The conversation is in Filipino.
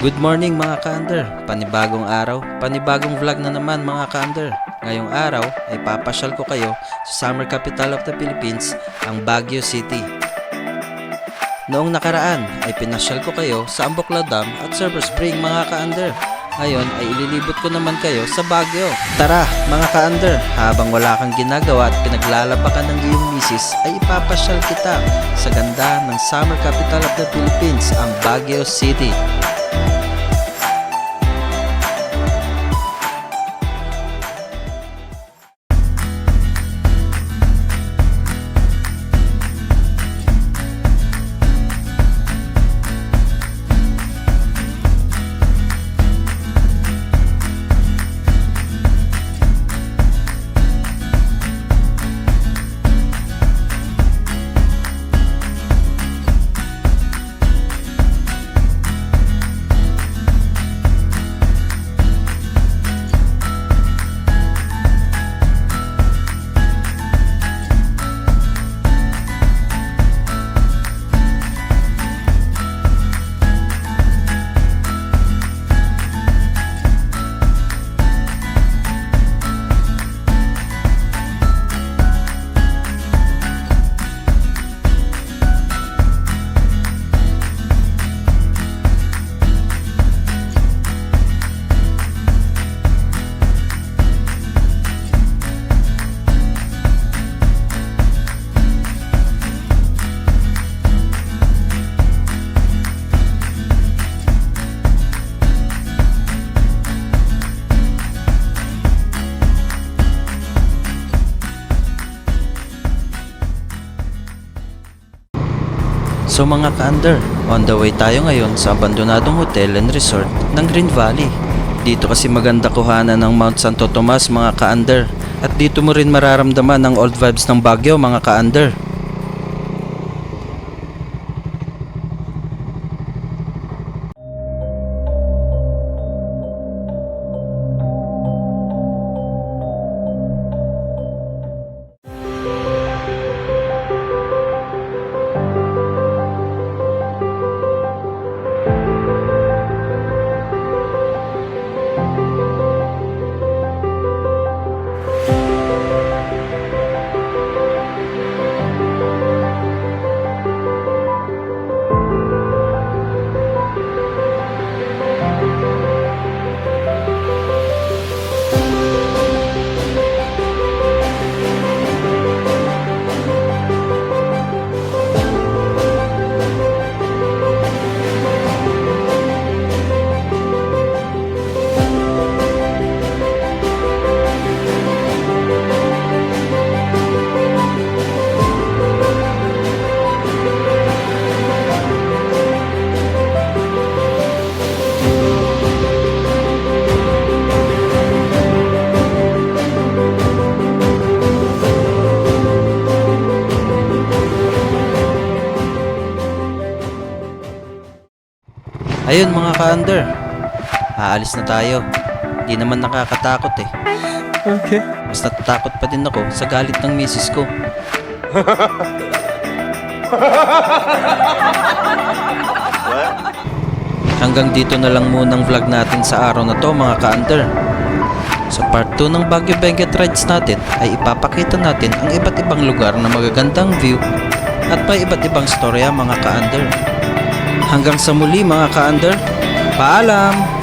Good morning mga ka-under, panibagong araw, panibagong vlog na naman mga ka-under. Ngayong araw ay papasyal ko kayo sa summer capital of the Philippines, ang Baguio City. Noong nakaraan ay pinasyal ko kayo sa Amboclaw Dam at Silver Spring mga ka-under. Ngayon ay ililibot ko naman kayo sa Baguio. Tara mga ka-under, habang wala kang ginagawa at pinaglalabakan ng iyong misis ay ipapasyal kita sa ganda ng summer capital of the Philippines, ang Baguio City. So mga ka-under, on the way tayo ngayon sa abandonadong hotel and resort ng Green Valley. Dito kasi maganda kuhanan ng Mount Santo Tomas mga ka-under, at dito mo rin mararamdaman ang old vibes ng Baguio mga ka-under. Ayun mga ka-under, aalis na tayo. Di naman nakakatakot eh. Okay. Mas natatakot pa din ako sa galit ng misis ko. Hanggang dito na lang munang vlog natin sa araw na to mga ka-under. Sa part 2 ng Baguio Benguet Rides natin ay ipapakita natin ang iba't ibang lugar na magagandang view at may iba't ibang storya mga ka-under. Hanggang sa muli mga ka-under, paalam!